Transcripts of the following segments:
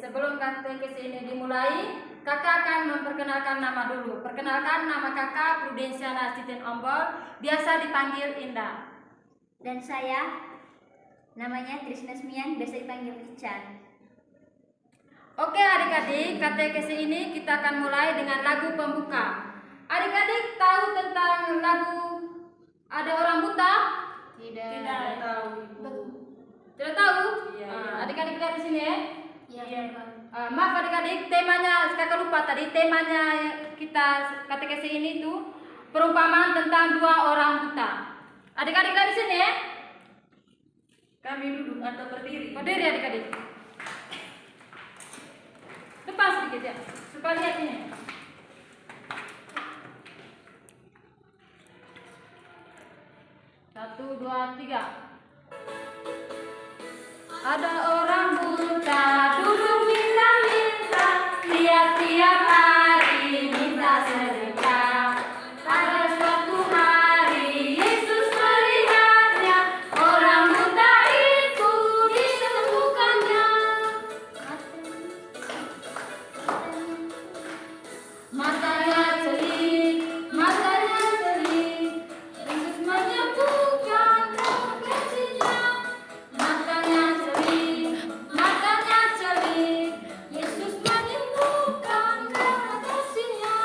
sebelum katekesi ini dimulai, kakak akan memperkenalkan nama dulu. Perkenalkan, nama kakak Prudensiana Sitin Ombol, biasa dipanggil Indah. Dan saya namanya Trisna Smian, biasa dipanggil Ican. Oke adik-adik, katekesi ini kita akan mulai dengan lagu pembuka. Adik-adik tahu tentang lagu Ada Orang Buta? Tidak tahu. Tidak tahu? Iya. Adik-adik lihat di sini ya. Iya. Maaf adik-adik, temanya kakak lupa tadi. Temanya kita katekesi ini tuh perumpamaan tentang 2 orang buta. Adik-adik lihat di sini ya. Kami duduk atau berdiri? Berdiri adik-adik. Depan sedikit ya, supaya lihat ini. Satu, dua, tiga. Ada orang buta duduk minta-minta, tiap-tiap hari minta sedekah. Pada suatu hari Yesus melihatnya, orang buta itu disembuhkannya. Matanya celik, Yesus menyembuhkan kasihnya. Matanya celik, Yesus menyembuhkan kasihnya.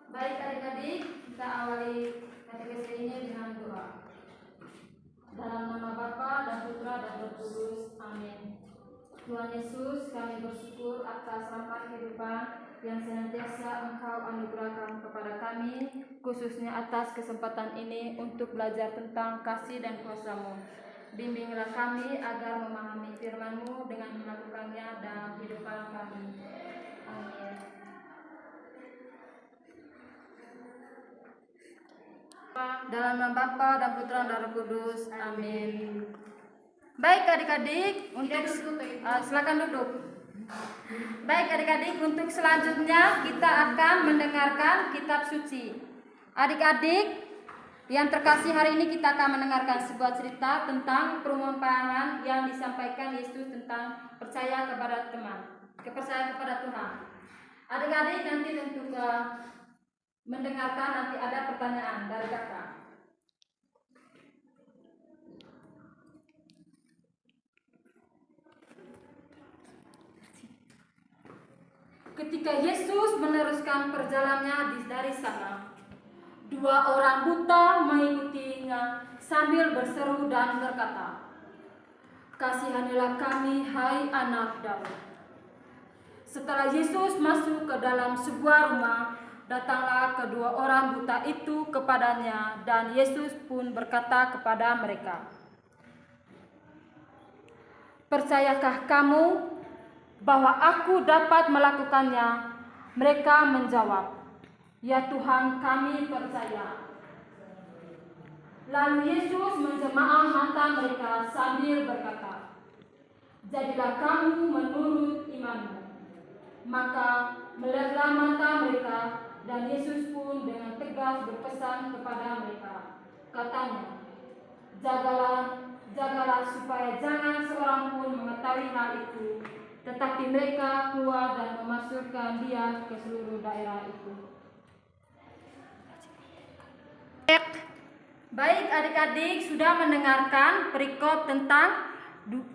Baik adik-adik, kita awali katekesi ini dengan doa. Dalam nama Bapa dan Putra dan Roh Kudus, amin. Tuhan Yesus, kami bersyukur atas rahmat kehidupan yang senantiasa Engkau anugerahkan kepada kami, khususnya atas kesempatan ini untuk belajar tentang kasih dan kuasa-Mu. Bimbinglah kami agar memahami firman-Mu dengan melakukannya dalam kehidupan kami. Amin. Dalam nama Bapa dan Putra dan Roh Kudus, amin. Baik adik-adik, untuk silakan duduk. Baik adik-adik, untuk selanjutnya kita akan mendengarkan kitab suci. Adik-adik yang terkasih, hari ini kita akan mendengarkan sebuah cerita tentang perumpamaan yang disampaikan Yesus tentang percaya kepada kepercayaan kepada Tuhan. Adik-adik nanti untuk mendengarkan, nanti ada pertanyaan dari kakak. Ketika Yesus meneruskan perjalanannya dari sana, 2 orang buta mengikutinya sambil berseru dan berkata, "Kasihanilah kami, hai anak Daud." Setelah Yesus masuk ke dalam sebuah rumah, datanglah kedua orang buta itu kepadanya, dan Yesus pun berkata kepada mereka, "Percayakah kamu bahwa aku dapat melakukannya?" Mereka menjawab, "Ya Tuhan, kami percaya." Lalu Yesus menjamah mata mereka sambil berkata, "Jadilah kamu menurut imanmu." Maka meleblah mata mereka, dan Yesus pun dengan tegas berpesan kepada mereka. Katanya, Jagalah supaya jangan seorang pun mengetahui hal itu." Tetapi mereka keluar dan memasukkan dia ke seluruh daerah itu. Baik adik-adik, sudah mendengarkan perikop tentang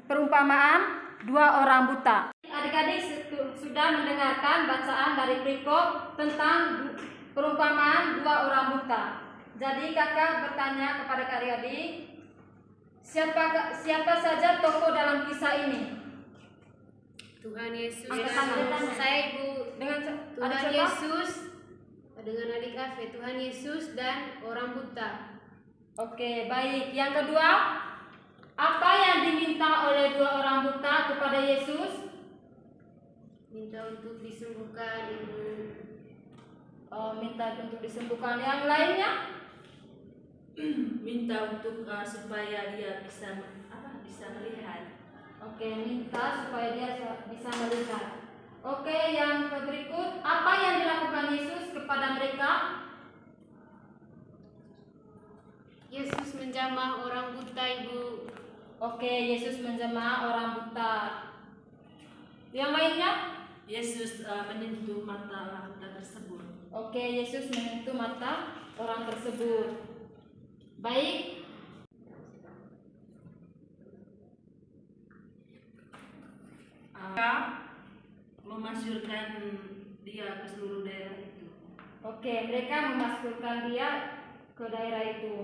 perumpamaan 2 orang buta. Adik-adik sudah mendengarkan bacaan dari perikop tentang perumpamaan 2 orang buta. Jadi kakak bertanya kepada adik-adik, siapa saja tokoh dalam kisah ini? Tuhan Yesus. Saya Ibu. Dengan Tuhan Yesus dengan adik Afe, Tuhan Yesus dan orang buta. Oke, baik. Yang kedua, apa yang diminta oleh 2 orang buta kepada Yesus? Minta untuk disembuhkan Ibu. Minta untuk disembuhkan. Yang lainnya? Minta untuk supaya dia bisa melihat. Oke, minta supaya dia bisa melihat. Oke, yang berikut, apa yang dilakukan Yesus kepada mereka? Yesus menjamah orang buta, Ibu. Oke, Yesus menjamah orang buta. Yang lainnya? Yesus menyentuh mata orang buta tersebut. Oke, Yesus menyentuh mata orang tersebut. Baik. Memasyurkan dia ke seluruh daerah itu. Oke, mereka memasukkan dia ke daerah itu.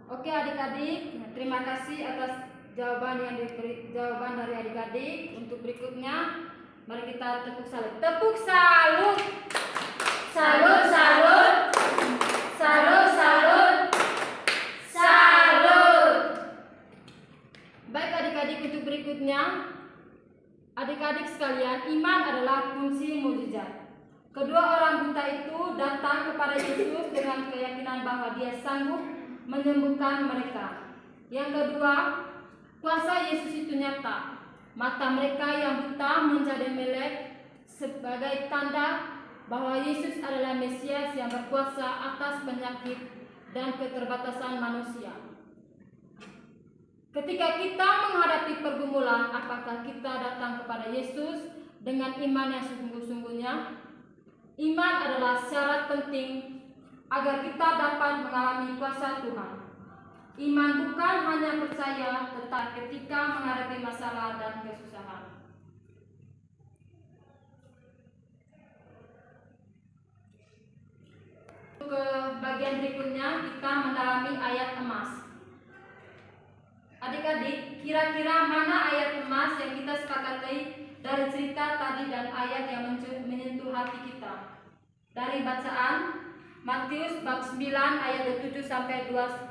Oke, adik-adik, terima kasih atas jawaban dari adik-adik. Untuk berikutnya, mari kita tepuk salut. Tepuk salut. Salut, salut. Salut, salut. Salut. Baik adik-adik, untuk berikutnya, adik-adik sekalian, iman adalah kunci mukjizat. Kedua orang buta itu datang kepada Yesus dengan keyakinan bahwa Dia sanggup menyembuhkan mereka. Yang kedua, kuasa Yesus itu nyata. Mata mereka yang buta menjadi melek sebagai tanda bahwa Yesus adalah Mesias yang berkuasa atas penyakit dan keterbatasan manusia. Ketika kita menghadapi pergumulan, apakah kita datang kepada Yesus dengan iman yang sungguh-sungguhnya? Iman adalah syarat penting agar kita dapat mengalami kuasa Tuhan. Iman bukan hanya percaya, tetapi ketika menghadapi masalah dan kesusahan. Ke bagian berikutnya, kita mendalami ayat emas. Adik-adik, kira-kira mana ayat emas yang kita sepakati dari cerita tadi dan ayat yang menyentuh hati kita? Dari bacaan Matius bab 9 ayat 27 sampai 31.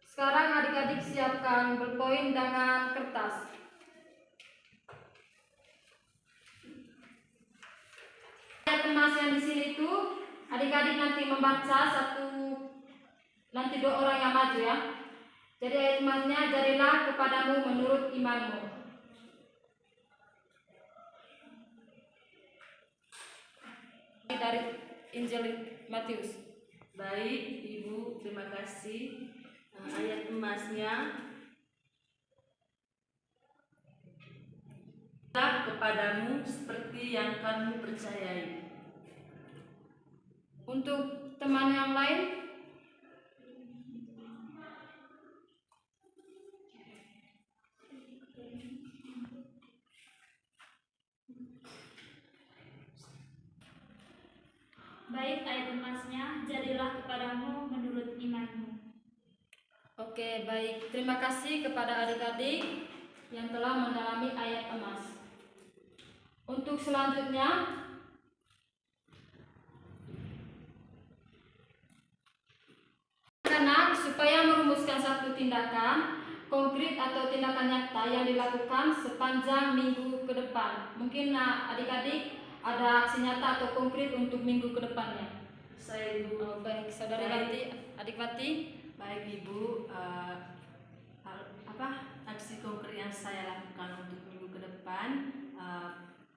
Sekarang adik-adik siapkan bolpen dengan kertas. Ayat emas yang di sini itu adik-adik nanti membaca nanti dua orang yang maju ya. Jadi ayat emasnya, jadilah kepadamu menurut imanmu. Dari Injil Matius. Baik, Ibu, terima kasih. Ayat emasnya, kepadamu seperti yang kamu percayai. Untuk teman yang lain, Baik, ayat emasnya, jadilah kepadamu menurut imanmu. oke, baik. Terima kasih kepada adik-adik yang telah mendalami ayat emas. Untuk selanjutnya, anak supaya merumuskan satu tindakan konkret atau tindakan nyata yang dilakukan sepanjang minggu ke depan. Mungkin adik-adik ada aksi nyata atau konkret untuk minggu ke depannya. Saya Ibu. Oh, baik, saudari Wati, adik Wati. Baik Ibu, aksi konkret yang saya lakukan untuk minggu ke depan,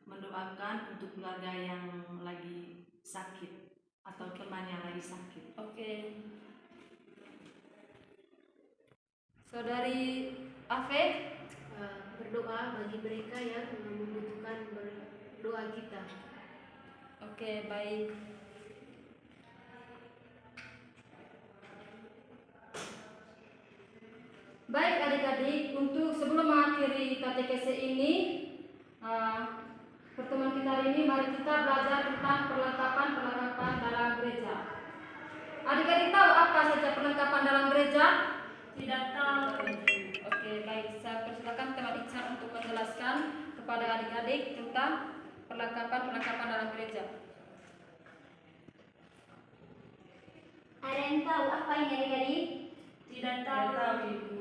mendoakan untuk keluarga yang lagi sakit atau teman yang lagi sakit. Oke. Saudari Afe, Berdoa bagi mereka yang membutuhkan doa kita. oke, baik. Baik adik-adik, untuk sebelum mengakhiri katekese ini, pertemuan kita hari ini, mari kita belajar tentang perlengkapan dalam gereja. Adik-adik tahu apa saja perlengkapan dalam gereja? Tidak tahu. Oke, baik. Saya persilakan teman Ica untuk menjelaskan kepada adik-adik tentang perlengkapan dalam gereja. Ada yang tahu apa ini adik-adik? Tidak tahu. Ibu.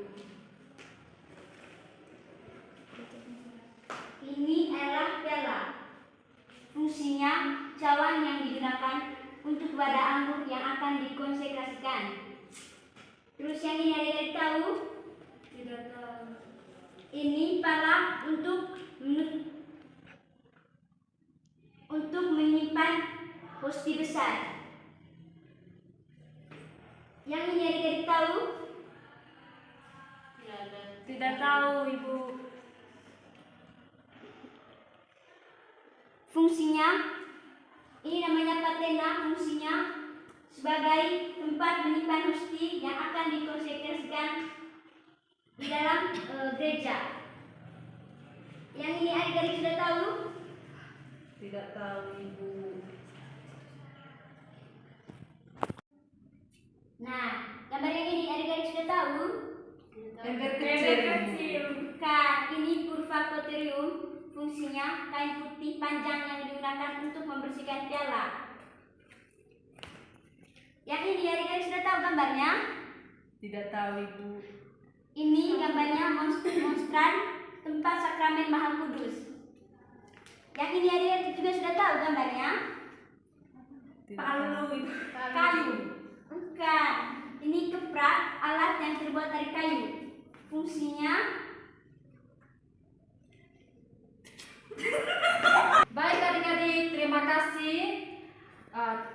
Ini adalah piala. Fungsinya cawan yang digunakan untuk wadah anggur yang akan dikonsekrasikan. Terus yang ini adik-adik tahu? Tidak tahu. Ini pala untuk untuk menyimpan hosti besar. Yang ini adik-adik tahu? Tidak tahu, Ibu. Fungsinya, ini namanya patena, fungsinya sebagai tempat menyimpan hosti yang akan dikonsekrasikan di dalam gereja. Yang ini adik-adik sudah tahu? Tidak tahu, Ibu. Nah, gambar yang ini adik-adik sudah tahu? Ember kecil. Bukan, ini purvacoterium. Fungsinya kain putih panjang yang digunakan untuk membersihkan piala. Yang ini adik-adik sudah tahu gambarnya? Tidak tahu, Ibu. Ini gambarnya monstran tempat sakramen Maha Kudus. Yang ini adik-adik juga sudah tahu gambarnya? Palu, Ibu. Kayu. Bukan. Ini keprak, alat yang terbuat dari kayu. Fungsinya Baik adik-adik, terima kasih.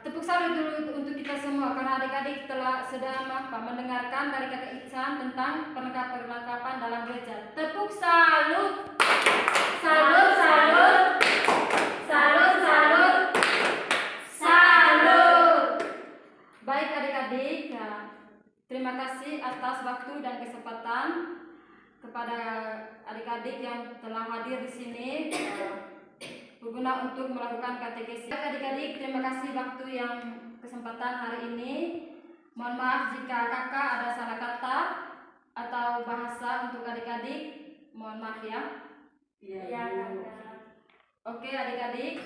Tepuk salut dulu untuk kita semua karena adik-adik sudah mendengarkan dari Kakak Iksan tentang perlengkapan dalam gereja. Tepuk salut. Salut, salut. Salut, salut. Salut. Baik adik-adik, terima kasih atas waktu dan kesempatan kepada adik-adik yang telah hadir di sini berguna untuk melakukan katekesis. Adik-adik, terima kasih waktu yang kesempatan hari ini. Mohon maaf jika kakak ada salah kata atau bahasa untuk adik-adik. Mohon maaf ya. Iya, Ibu. Oke adik-adik,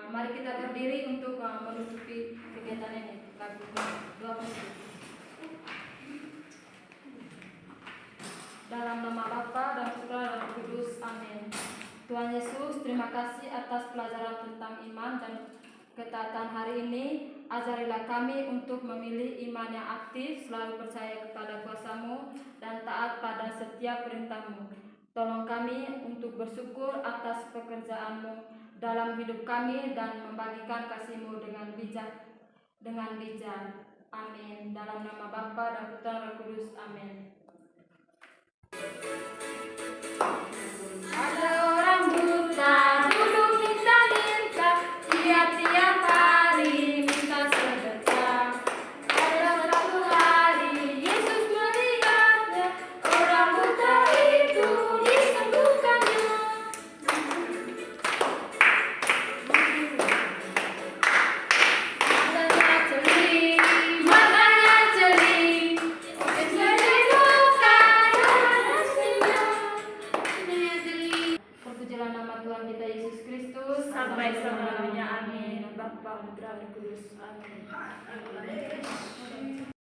mari kita berdiri untuk menutupi kegiatan ini. Lagu 20. Dalam nama Bapa dan Putra dan Roh Kudus, amin. Tuhan Yesus, terima kasih atas pelajaran tentang iman dan ketaatan hari ini. Ajarilah kami untuk memilih iman yang aktif, selalu percaya kepada kuasa-Mu dan taat pada setiap perintah-Mu. Tolong kami untuk bersyukur atas pekerjaan-Mu dalam hidup kami dan membagikan kasih-Mu dengan bijak. Amin. Dalam nama Bapa dan Putra dan Roh Kudus, amin. Ada orang buta duduk minta-minta, tiap-tiap hari minta sedekah. Pada suatu hari Yesus melihatnya, orang buta itu disembuhkannya. Matanya ceri, Terpujilah nama Tuhan kita Yesus Kristus Sampai selamanya. Amin. Bapa, Putra, dan Kudus. Amin.